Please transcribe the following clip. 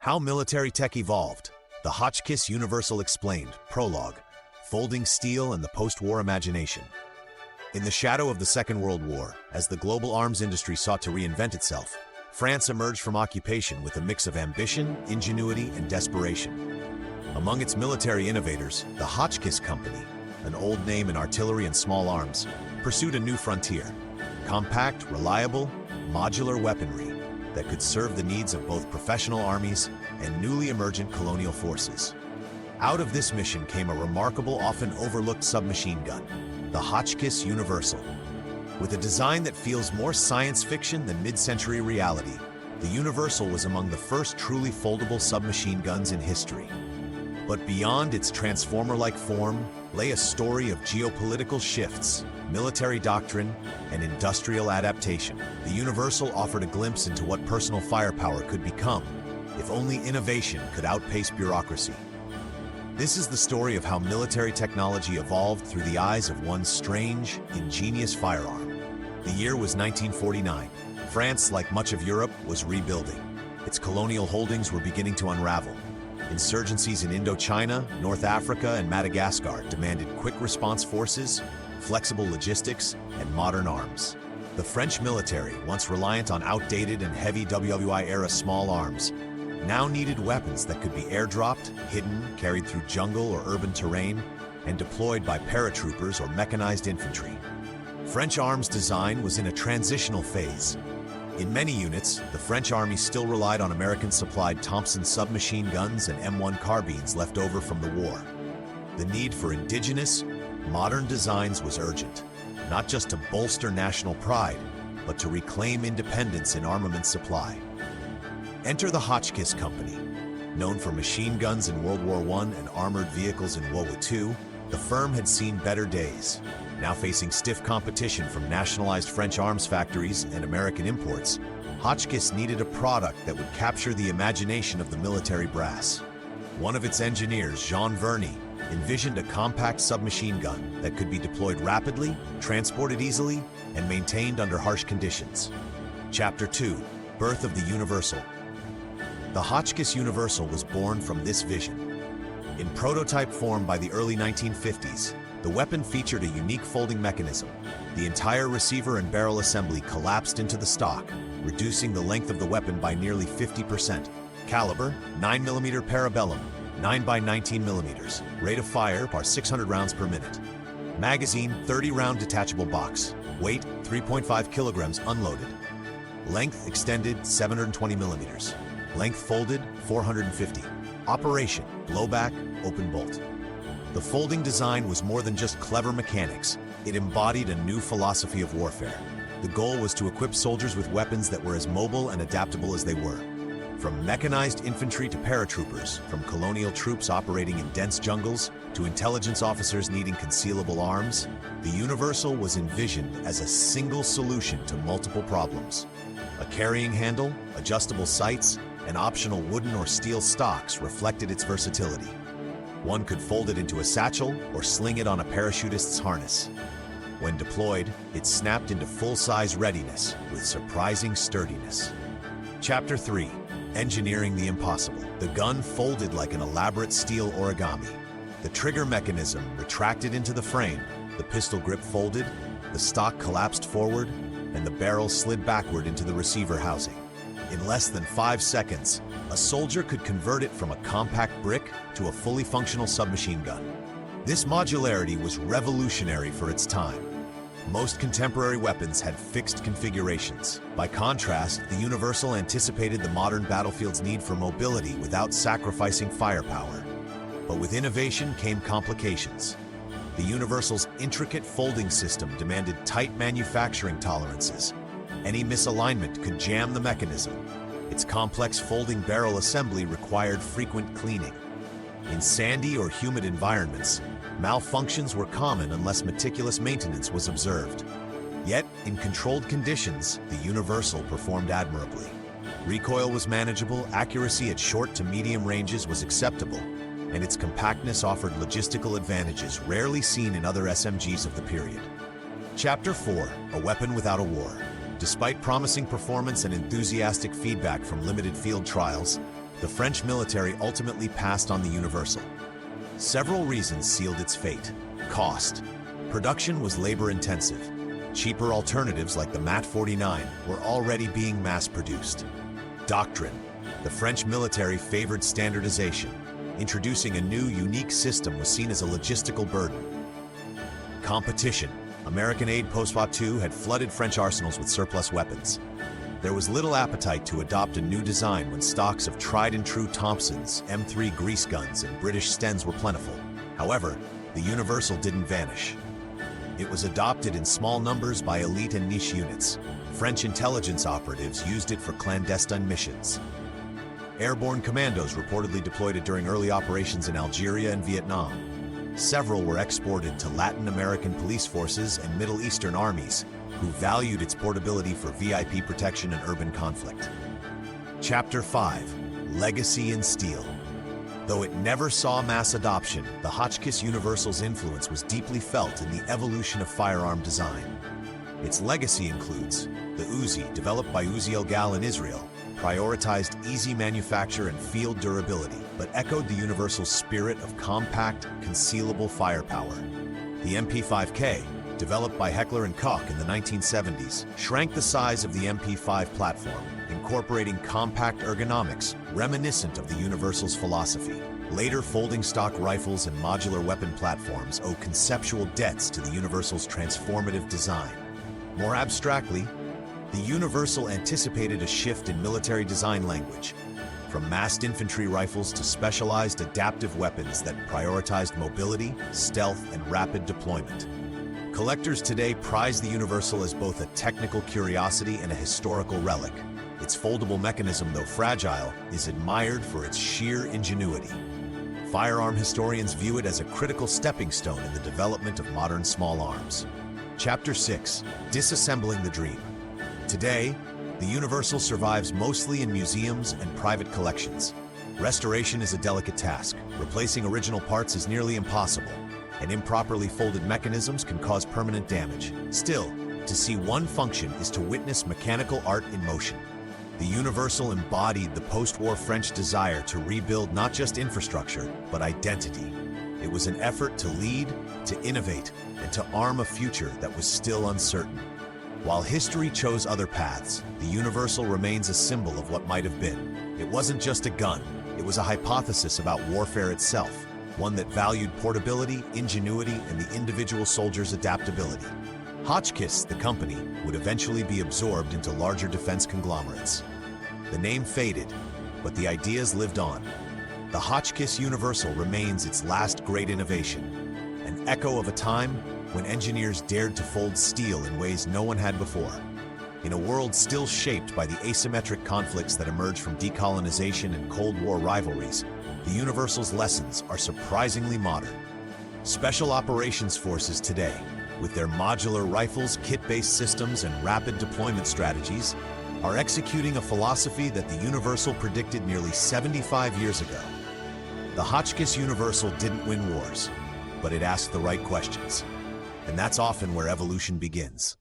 How military tech evolved. The Hotchkiss Universal explained. Prologue. Folding steel and the post-war imagination. In the shadow of the Second World War, as the global arms industry sought to reinvent itself, France emerged from occupation with a mix of ambition, ingenuity, and desperation. Among its military innovators, the Hotchkiss Company, an old name in artillery and small arms, pursued a new frontier: compact, reliable, modular weaponry that could serve the needs of both professional armies and newly emergent colonial forces. Out of this mission came a remarkable, often overlooked submachine gun, the Hotchkiss Universal. With a design that feels more science fiction than mid-century reality, the Universal was among the first truly foldable submachine guns in history. But beyond its transformer-like form lay a story of geopolitical shifts, military doctrine, and industrial adaptation. The Universal offered a glimpse into what personal firepower could become if only innovation could outpace bureaucracy. This is the story of how military technology evolved through the eyes of one strange, ingenious firearm. The year was 1949. France, like much of Europe, was rebuilding. Its colonial holdings were beginning to unravel. Insurgencies in Indochina, North Africa, and Madagascar demanded quick response forces, flexible logistics, and modern arms. The French military, once reliant on outdated and heavy WWI-era small arms, now needed weapons that could be airdropped, hidden, carried through jungle or urban terrain, and deployed by paratroopers or mechanized infantry. French arms design was in a transitional phase. In many units, the French army still relied on American-supplied Thompson submachine guns and M1 carbines left over from the war. The need for indigenous, modern designs was urgent, not just to bolster national pride, but to reclaim independence in armament supply. Enter the Hotchkiss Company. Known for machine guns in World War I and armored vehicles in World War II, the firm had seen better days. Now facing stiff competition from nationalized French arms factories and American imports, Hotchkiss needed a product that would capture the imagination of the military brass. One of its engineers, Jean Verny, envisioned a compact submachine gun that could be deployed rapidly, transported easily, and maintained under harsh conditions. Chapter 2: Birth of the Universal. The Hotchkiss Universal was born from this vision. In prototype form by the early 1950s, the weapon featured a unique folding mechanism. The entire receiver and barrel assembly collapsed into the stock, reducing the length of the weapon by nearly 50%. Caliber: 9mm parabellum, 9x19mm. Rate of fire: 600 rounds per minute. Magazine: 30-round detachable box. Weight: 3.5 kilograms unloaded. Length extended: 720mm. Length folded: 450. Operation: blowback, open bolt. The folding design was more than just clever mechanics. It embodied a new philosophy of warfare. The goal was to equip soldiers with weapons that were as mobile and adaptable as they were. From mechanized infantry to paratroopers, from colonial troops operating in dense jungles to intelligence officers needing concealable arms, the Universal was envisioned as a single solution to multiple problems. A carrying handle, adjustable sights, and optional wooden or steel stocks reflected its versatility. One could fold it into a satchel or sling it on a parachutist's harness. When deployed, it snapped into full-size readiness with surprising sturdiness. Chapter 3: Engineering the Impossible. The gun folded like an elaborate steel origami. The trigger mechanism retracted into the frame, the pistol grip folded, the stock collapsed forward, and the barrel slid backward into the receiver housing. In less than 5 seconds, a soldier could convert it from a compact brick to a fully functional submachine gun. This modularity was revolutionary for its time. Most contemporary weapons had fixed configurations. By contrast, the Universal anticipated the modern battlefield's need for mobility without sacrificing firepower. But with innovation came complications. The Universal's intricate folding system demanded tight manufacturing tolerances. Any misalignment could jam the mechanism. Its complex folding barrel assembly required frequent cleaning. In sandy or humid environments, malfunctions were common unless meticulous maintenance was observed. Yet, in controlled conditions, the Universal performed admirably. Recoil was manageable, accuracy at short to medium ranges was acceptable, and its compactness offered logistical advantages rarely seen in other SMGs of the period. Chapter 4: A Weapon Without a War. Despite promising performance and enthusiastic feedback from limited field trials, the French military ultimately passed on the Universal. Several reasons sealed its fate. Cost. Production was labor-intensive. Cheaper alternatives like the MAT 49 were already being mass-produced. Doctrine. The French military favored standardization. Introducing a new, unique system was seen as a logistical burden. Competition. American aid post-war II had flooded French arsenals with surplus weapons. There was little appetite to adopt a new design when stocks of tried-and-true Thompsons, M3 grease guns, and British Stens were plentiful. However, the Universal didn't vanish. It was adopted in small numbers by elite and niche units. French intelligence operatives used it for clandestine missions. Airborne commandos reportedly deployed it during early operations in Algeria and Vietnam. Several were exported to Latin American police forces and Middle Eastern armies, who valued its portability for VIP protection and urban conflict. Chapter 5. Legacy in Steel. Though it never saw mass adoption, the Hotchkiss Universal's influence was deeply felt in the evolution of firearm design. Its legacy includes the Uzi, developed by Uzi El-Gal in Israel, prioritized easy manufacture and field durability, but echoed the Universal's spirit of compact, concealable firepower. The MP5K, developed by Heckler & Koch in the 1970s, shrank the size of the MP5 platform, incorporating compact ergonomics reminiscent of the Universal's philosophy. Later folding stock rifles and modular weapon platforms owe conceptual debts to the Universal's transformative design. More abstractly, the Universal anticipated a shift in military design language, from massed infantry rifles to specialized adaptive weapons that prioritized mobility, stealth, and rapid deployment. Collectors today prize the Universal as both a technical curiosity and a historical relic. Its foldable mechanism, though fragile, is admired for its sheer ingenuity. Firearm historians view it as a critical stepping stone in the development of modern small arms. Chapter 6. Disassembling the Dream. Today, the Universal survives mostly in museums and private collections. Restoration is a delicate task. Replacing original parts is nearly impossible, and improperly folded mechanisms can cause permanent damage. Still, to see one function is to witness mechanical art in motion. The Universal embodied the post-war French desire to rebuild not just infrastructure, but identity. It was an effort to lead, to innovate, and to arm a future that was still uncertain. While history chose other paths, the Universal remains a symbol of what might have been. It wasn't just a gun, it was a hypothesis about warfare itself, one that valued portability, ingenuity, and the individual soldier's adaptability. Hotchkiss, the company, would eventually be absorbed into larger defense conglomerates. The name faded, but the ideas lived on. The Hotchkiss Universal remains its last great innovation, an echo of a time when engineers dared to fold steel in ways no one had before. In a world still shaped by the asymmetric conflicts that emerged from decolonization and Cold War rivalries, the Universal's lessons are surprisingly modern. Special operations forces today, with their modular rifles, kit-based systems, and rapid deployment strategies, are executing a philosophy that the Universal predicted nearly 75 years ago. The Hotchkiss Universal didn't win wars, but it asked the right questions. And that's often where evolution begins.